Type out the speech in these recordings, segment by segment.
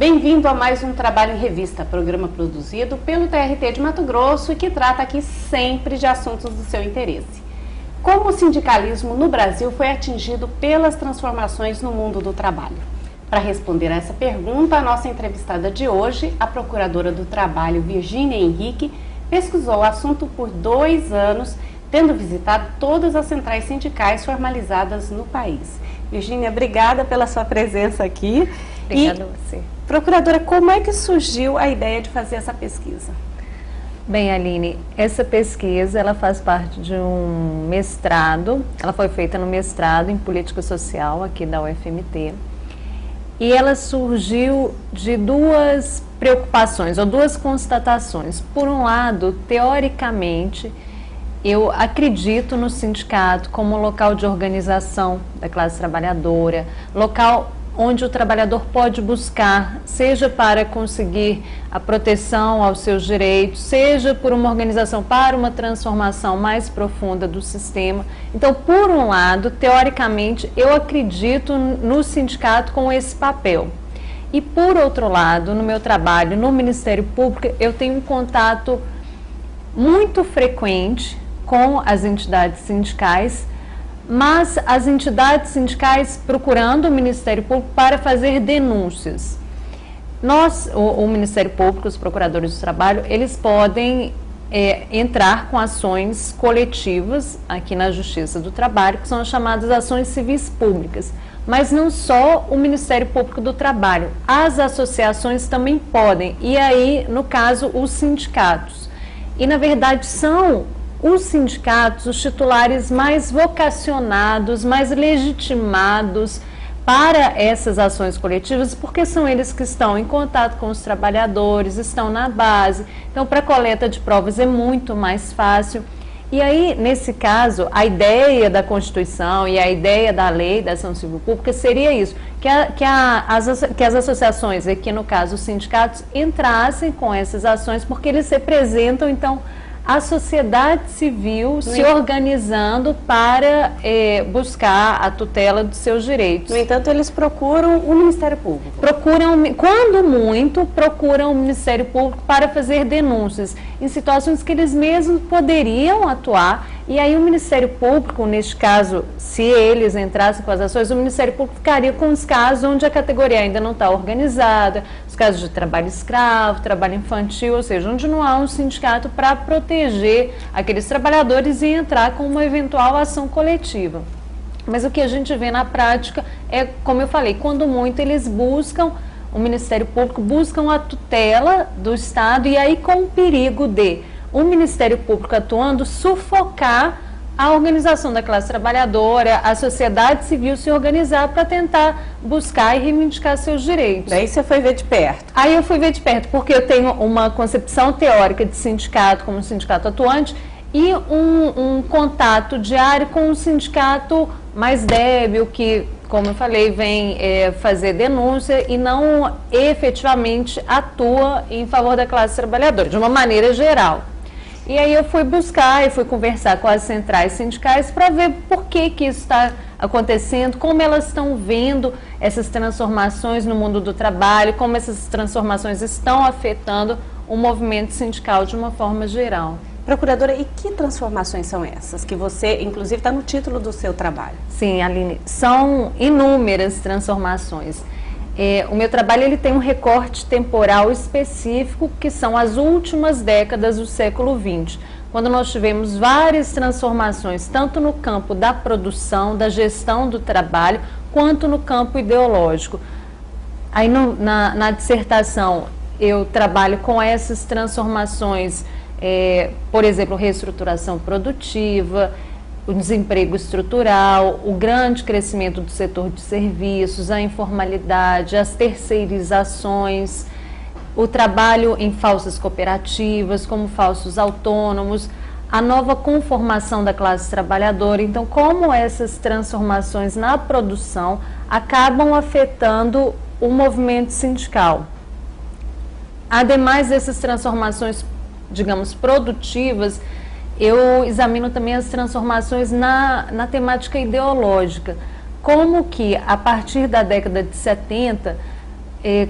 Bem-vindo a mais um Trabalho em Revista, programa produzido pelo TRT de Mato Grosso e que trata aqui sempre de assuntos do seu interesse. Como o sindicalismo no Brasil foi atingido pelas transformações no mundo do trabalho? Para responder a essa pergunta, a nossa entrevistada de hoje, a Procuradora do Trabalho, Virgínia Henrique, pesquisou o assunto por 2 anos, tendo visitado todas as centrais sindicais formalizadas no país. Virgínia, obrigada pela sua presença aqui. Obrigada a você. Procuradora, como é que surgiu a ideia de fazer essa pesquisa? Bem, Aline, essa pesquisa ela faz parte de um mestrado, ela foi feita no mestrado em Política Social aqui da UFMT, e ela surgiu de 2 preocupações, ou 2 constatações. Por um lado, teoricamente, eu acredito no sindicato como local de organização da classe trabalhadora, local onde o trabalhador pode buscar, seja para conseguir a proteção aos seus direitos, seja por uma organização para uma transformação mais profunda do sistema. Então, por um lado, teoricamente, eu acredito no sindicato com esse papel. E, por outro lado, no meu trabalho no Ministério Público, eu tenho um contato muito frequente com as entidades sindicais, mas as entidades sindicais procurando o Ministério Público para fazer denúncias. Nós, o Ministério Público, os procuradores do trabalho, eles podem entrar com ações coletivas aqui na Justiça do Trabalho, que são as chamadas ações civis públicas. Mas não só o Ministério Público do Trabalho, as associações também podem, e aí, no caso, os sindicatos. E, na verdade, são os sindicatos, os titulares mais vocacionados, mais legitimados para essas ações coletivas, porque são eles que estão em contato com os trabalhadores, estão na base. Então, para a coleta de provas é muito mais fácil. E aí, nesse caso, a ideia da Constituição e a ideia da lei da ação civil pública seria isso, que as associações, aqui no caso os sindicatos, entrassem com essas ações, porque eles representam, então, a sociedade civil se organizando para buscar a tutela dos seus direitos. No entanto, eles procuram o Ministério Público. Quando muito, procuram o Ministério Público para fazer denúncias em situações que eles mesmos poderiam atuar. E aí o Ministério Público, neste caso, se eles entrassem com as ações, o Ministério Público ficaria com os casos onde a categoria ainda não está organizada, os casos de trabalho escravo, trabalho infantil, ou seja, onde não há um sindicato para proteger aqueles trabalhadores e entrar com uma eventual ação coletiva. Mas o que a gente vê na prática é, como eu falei, quando muito eles buscam, o Ministério Público buscam a tutela do Estado e aí com o perigo de o Ministério Público atuando sufocar a organização da classe trabalhadora, a sociedade civil se organizar para tentar buscar e reivindicar seus direitos. Daí você foi ver de perto. Aí eu fui ver de perto, porque eu tenho uma concepção teórica de sindicato como sindicato atuante e um contato diário com um sindicato mais débil, que, como eu falei, vem fazer denúncia e não efetivamente atua em favor da classe trabalhadora, de uma maneira geral. E aí eu fui buscar e fui conversar com as centrais sindicais para ver por que isso está acontecendo, como elas estão vendo essas transformações no mundo do trabalho, como essas transformações estão afetando o movimento sindical de uma forma geral. Procuradora, e que transformações são essas? Que você, inclusive, está no título do seu trabalho. Sim, Aline, são inúmeras transformações. O meu trabalho ele tem um recorte temporal específico, que são as últimas décadas do século XX, quando nós tivemos várias transformações, tanto no campo da produção, da gestão do trabalho, quanto no campo ideológico. Aí na dissertação eu trabalho com essas transformações, por exemplo, reestruturação produtiva, o desemprego estrutural, o grande crescimento do setor de serviços, a informalidade, as terceirizações, o trabalho em falsas cooperativas, como falsos autônomos, a nova conformação da classe trabalhadora. Então, como essas transformações na produção acabam afetando o movimento sindical. Ademais dessas transformações, digamos, produtivas, eu examino também as transformações na temática ideológica. Como que, a partir da década de 70,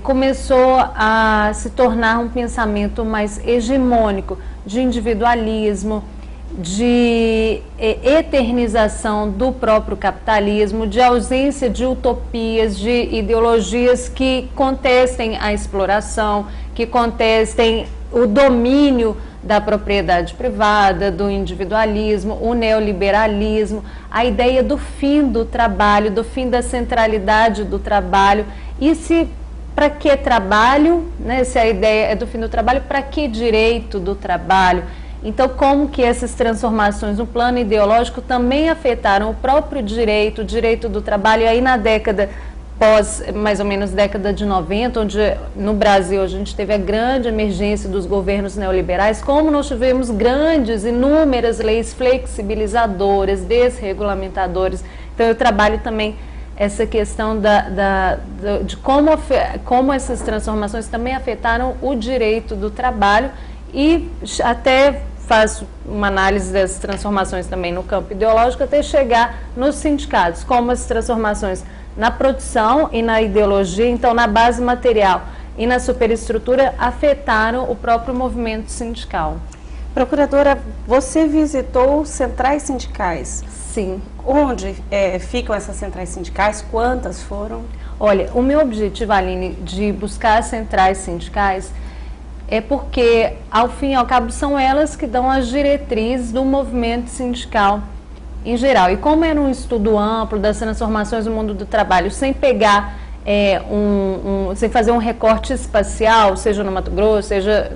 começou a se tornar um pensamento mais hegemônico, de individualismo, de eternização do próprio capitalismo, de ausência de utopias, de ideologias que contestem a exploração, que contestem o domínio da propriedade privada, do individualismo, o neoliberalismo, a ideia do fim do trabalho, do fim da centralidade do trabalho. E se para que trabalho, né, se a ideia é do fim do trabalho, para que direito do trabalho? Então, como que essas transformações no plano ideológico também afetaram o próprio direito, o direito do trabalho? E aí na década mais ou menos década de 90, onde no Brasil a gente teve a grande emergência dos governos neoliberais, como nós tivemos inúmeras leis flexibilizadoras, desregulamentadoras. Então eu trabalho também essa questão de como essas transformações também afetaram o direito do trabalho, e até faço uma análise dessas transformações também no campo ideológico, até chegar nos sindicatos, como as transformações na produção e na ideologia, então na base material e na superestrutura, afetaram o próprio movimento sindical. Procuradora, você visitou centrais sindicais? Sim. Onde ficam essas centrais sindicais? Quantas foram? Olha, o meu objetivo, Aline, de buscar centrais sindicais é porque, ao fim e ao cabo, são elas que dão as diretrizes do movimento sindical em geral. E como era um estudo amplo das transformações do mundo do trabalho, sem pegar, sem fazer um recorte espacial, seja no Mato Grosso, seja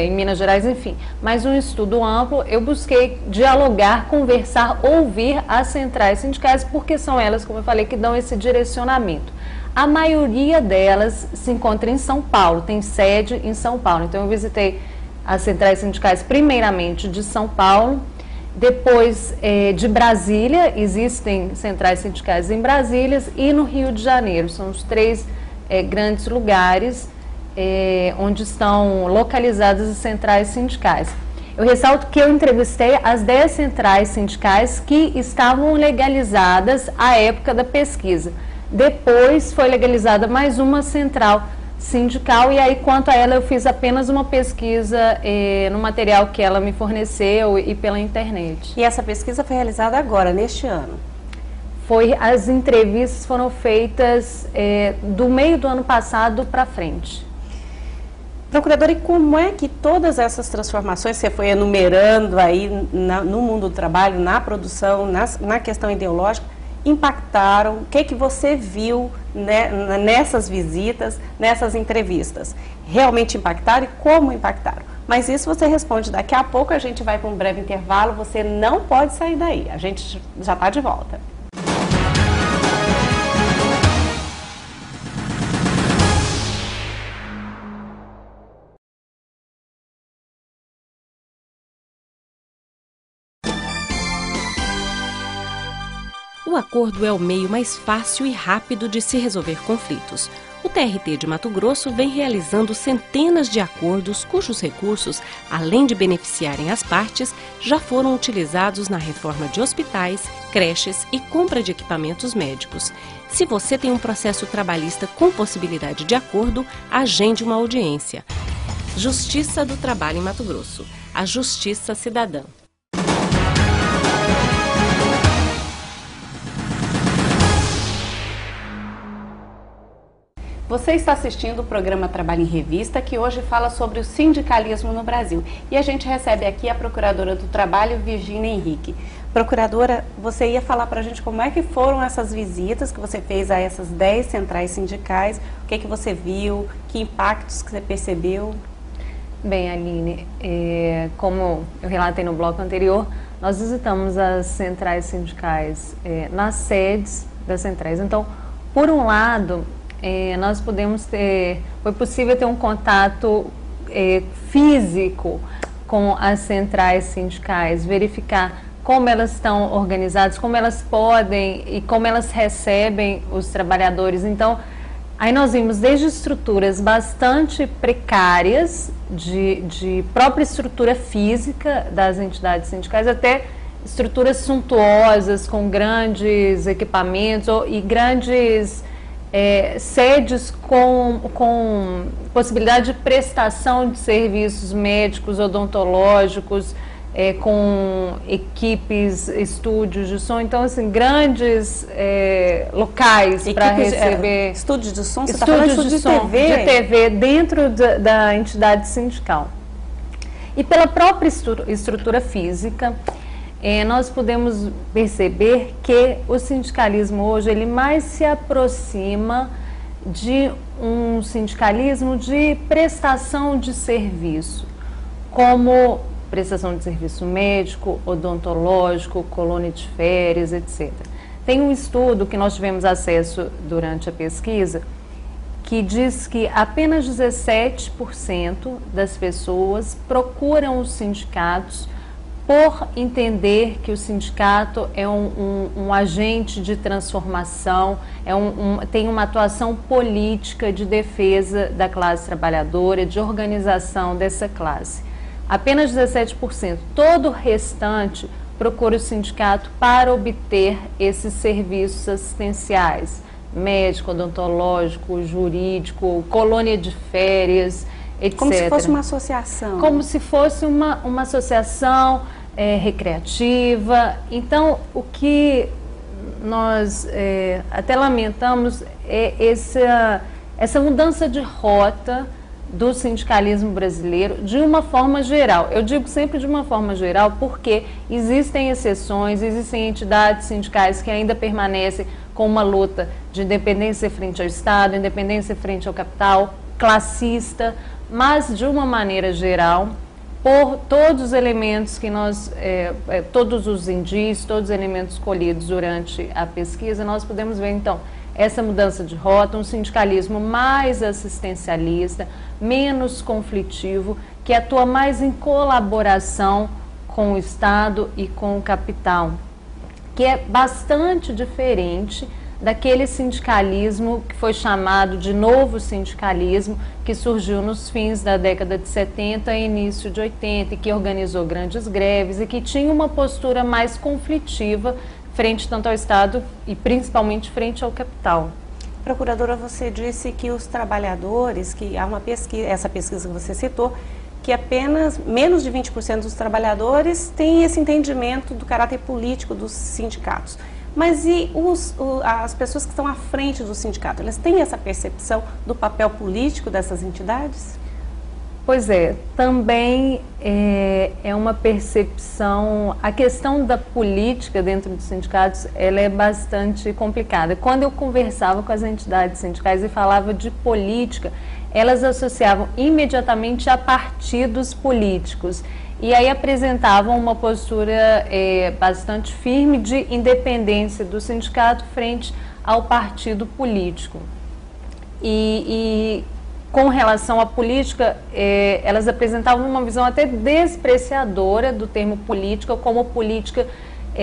em Minas Gerais, enfim, mas um estudo amplo, eu busquei dialogar, conversar, ouvir as centrais sindicais, porque são elas, como eu falei, que dão esse direcionamento. A maioria delas se encontra em São Paulo, tem sede em São Paulo. Então eu visitei as centrais sindicais primeiramente de São Paulo, depois de Brasília, existem centrais sindicais em Brasília e no Rio de Janeiro. São os três grandes lugares onde estão localizadas as centrais sindicais. Eu ressalto que eu entrevistei as 10 centrais sindicais que estavam legalizadas à época da pesquisa. Depois foi legalizada mais uma central sindical, e aí quanto a ela eu fiz apenas uma pesquisa no material que ela me forneceu e pela internet. E essa pesquisa foi realizada agora, neste ano? As entrevistas foram feitas do meio do ano passado para frente. Procuradora, e como é que todas essas transformações, você foi enumerando aí no mundo do trabalho, na produção, na questão ideológica, impactaram? O que você viu nessas visitas, nessas entrevistas? Realmente impactaram e como impactaram? Mas isso você responde daqui a pouco. A gente vai para um breve intervalo, você não pode sair daí, a gente já está de volta. O acordo é o meio mais fácil e rápido de se resolver conflitos. O TRT de Mato Grosso vem realizando centenas de acordos cujos recursos, além de beneficiarem as partes, já foram utilizados na reforma de hospitais, creches e compra de equipamentos médicos. Se você tem um processo trabalhista com possibilidade de acordo, agende uma audiência. Justiça do Trabalho em Mato Grosso. A Justiça Cidadã. Você está assistindo o programa Trabalho em Revista, que hoje fala sobre o sindicalismo no Brasil. E a gente recebe aqui a Procuradora do Trabalho, Virgínia Henrique. Procuradora, você ia falar para a gente como é que foram essas visitas que você fez a essas 10 centrais sindicais, o que você viu, que impactos que você percebeu? Bem, Aline, como eu relatei no bloco anterior, nós visitamos as centrais sindicais nas sedes das centrais. Então, por um lado, foi possível ter um contato físico com as centrais sindicais, verificar como elas estão organizadas, como elas podem e como elas recebem os trabalhadores. Então, aí nós vimos desde estruturas bastante precárias, de própria estrutura física das entidades sindicais, até estruturas suntuosas, com grandes equipamentos e grandes sedes com possibilidade de prestação de serviços médicos, odontológicos, com equipes, estúdios de som. Então, assim, grandes locais para receber... Estúdios de som? Você está falando de som, de TV dentro da entidade sindical. E pela própria estrutura física, nós podemos perceber que o sindicalismo hoje ele mais se aproxima de um sindicalismo de prestação de serviço, como prestação de serviço médico, odontológico, colônia de férias, etc. Tem um estudo que nós tivemos acesso durante a pesquisa que diz que apenas 17% das pessoas procuram os sindicatos por entender que o sindicato é um agente de transformação, tem uma atuação política de defesa da classe trabalhadora, de organização dessa classe. Apenas 17%. Todo o restante procura o sindicato para obter esses serviços assistenciais, médico, odontológico, jurídico, colônia de férias, etc. Como se fosse uma associação. Como se fosse uma associação recreativa. Então, o que nós até lamentamos é essa mudança de rota do sindicalismo brasileiro de uma forma geral. Eu digo sempre de uma forma geral porque existem exceções, existem entidades sindicais que ainda permanecem com uma luta de independência frente ao Estado, independência frente ao capital, classista, mas de uma maneira geral, por todos os elementos que todos os indícios, todos os elementos escolhidos durante a pesquisa, nós podemos ver, então, essa mudança de rota, um sindicalismo mais assistencialista, menos conflitivo, que atua mais em colaboração com o Estado e com o capital, que é bastante diferente daquele sindicalismo que foi chamado de novo sindicalismo, que surgiu nos fins da década de 70 e início de 80, e que organizou grandes greves e que tinha uma postura mais conflitiva frente tanto ao Estado e principalmente frente ao capital. Procuradora, você disse que os trabalhadores, que há uma pesquisa, essa pesquisa que você citou, que apenas menos de 20% dos trabalhadores têm esse entendimento do caráter político dos sindicatos. Mas e as pessoas que estão à frente do sindicato, elas têm essa percepção do papel político dessas entidades? Pois é, também é uma percepção, a questão da política dentro dos sindicatos, ela é bastante complicada. Quando eu conversava com as entidades sindicais e falava de política, elas associavam imediatamente a partidos políticos. E aí apresentavam uma postura bastante firme de independência do sindicato frente ao partido político. E com relação à política, elas apresentavam uma visão até despreciadora do termo política, como política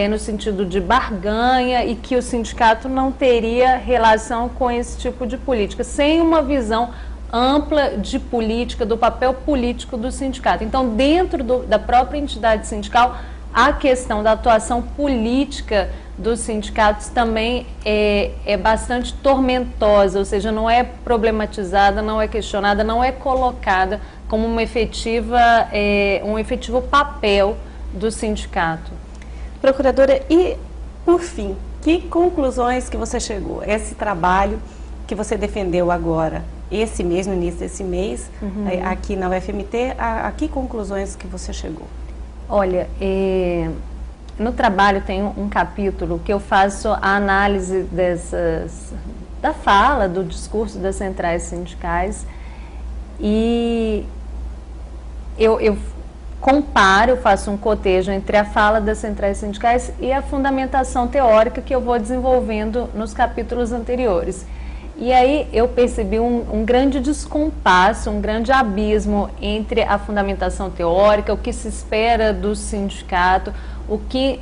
no sentido de barganha, e que o sindicato não teria relação com esse tipo de política, sem uma visão ampla de política, do papel político do sindicato. Então, dentro da própria entidade sindical, a questão da atuação política dos sindicatos também é bastante tormentosa, ou seja, não é problematizada, não é questionada, não é colocada como um efetivo papel do sindicato. Procuradora, e por fim, que conclusões que você chegou? Esse trabalho que você defendeu agora, esse mês, no início desse mês, aqui na UFMT, a que conclusões que você chegou? Olha, no trabalho tem um capítulo que eu faço a análise da fala, do discurso das centrais sindicais, e eu comparo, faço um cotejo entre a fala das centrais sindicais e a fundamentação teórica que eu vou desenvolvendo nos capítulos anteriores. E aí eu percebi um grande descompasso, um grande abismo entre a fundamentação teórica, o que se espera do sindicato, o que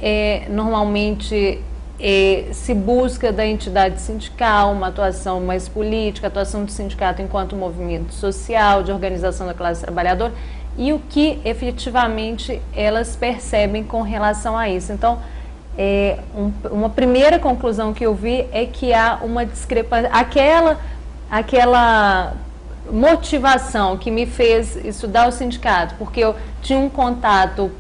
normalmente se busca da entidade sindical, uma atuação mais política, atuação do sindicato enquanto movimento social, de organização da classe trabalhadora, e o que efetivamente elas percebem com relação a isso. Então, uma primeira conclusão que eu vi é que há uma discrepância, aquela motivação que me fez estudar o sindicato, porque eu tinha um contato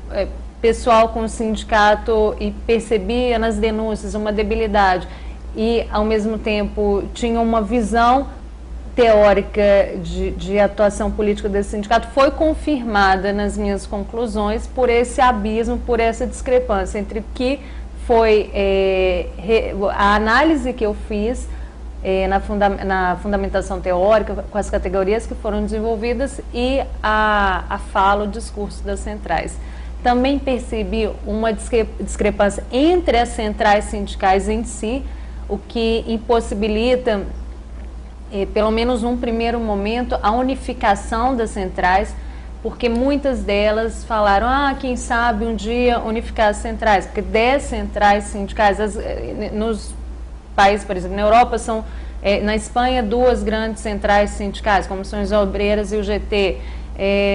pessoal com o sindicato e percebia nas denúncias uma debilidade e, ao mesmo tempo, tinha uma visão teórica de atuação política desse sindicato, foi confirmada nas minhas conclusões por esse abismo, por essa discrepância entre o que foi a análise que eu fiz na fundamentação teórica, com as categorias que foram desenvolvidas e a fala, o discurso das centrais. Também percebi uma discrepância entre as centrais sindicais em si, o que impossibilita, pelo menos num primeiro momento, a unificação das centrais, porque muitas delas falaram, quem sabe um dia unificar as centrais, porque 10 centrais sindicais, nos países, por exemplo, na Europa são, na Espanha, 2 grandes centrais sindicais, como são as Obreiras e o GT,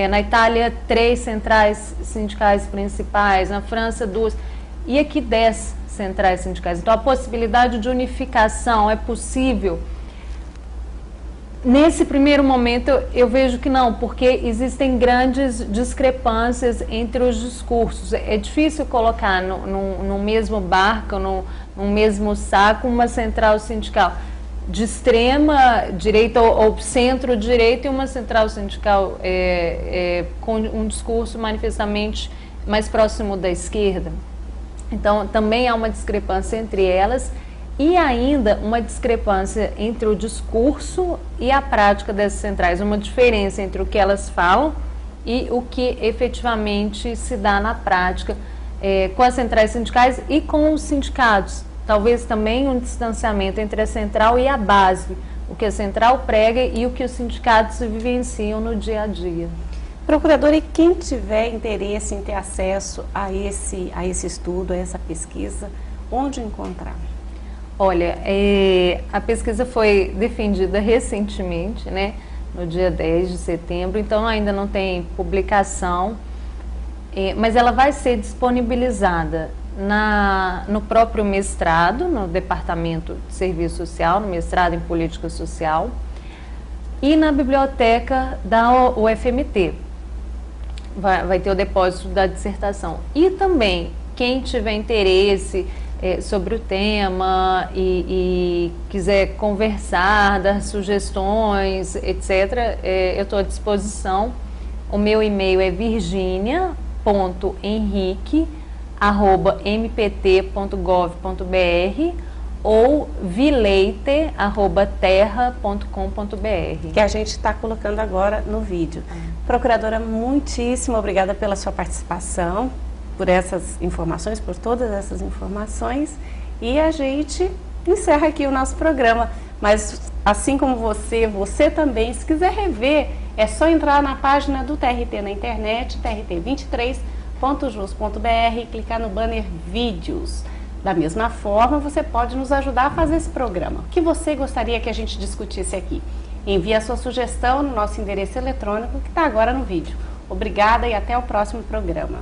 na Itália, 3 centrais sindicais principais, na França, 2, e aqui 10 centrais sindicais. Então, a possibilidade de unificação é possível. Nesse primeiro momento, eu vejo que não, porque existem grandes discrepâncias entre os discursos. É difícil colocar no mesmo barco, no mesmo saco, uma central sindical de extrema direita ou centro-direita e uma central sindical com um discurso manifestamente mais próximo da esquerda. Então, também há uma discrepância entre elas e ainda uma discrepância entre o discurso e a prática dessas centrais, uma diferença entre o que elas falam e o que efetivamente se dá na prática com as centrais sindicais e com os sindicatos. Talvez também um distanciamento entre a central e a base, o que a central prega e o que os sindicatos vivenciam no dia a dia. Procuradora, e quem tiver interesse em ter acesso a esse estudo, a essa pesquisa, onde encontrar? Olha, a pesquisa foi defendida recentemente, né, no dia 10 de setembro, então ainda não tem publicação, mas ela vai ser disponibilizada no próprio mestrado, no Departamento de Serviço Social, no mestrado em Política Social, e na biblioteca da UFMT. Vai ter o depósito da dissertação. E também, quem tiver interesse sobre o tema e quiser conversar, dar sugestões, etc., eu estou à disposição. O meu e-mail é virginia.henrique@mpt.gov.br ou vileite@terra.com.br. Que a gente está colocando agora no vídeo. Procuradora, muitíssimo obrigada pela sua participação, por essas informações, por todas essas informações, e a gente encerra aqui o nosso programa. Mas assim como você também, se quiser rever, é só entrar na página do TRT na internet, trt23.jus.br, e clicar no banner Vídeos. Da mesma forma, você pode nos ajudar a fazer esse programa. O que você gostaria que a gente discutisse aqui? Envie a sua sugestão no nosso endereço eletrônico que está agora no vídeo. Obrigada e até o próximo programa.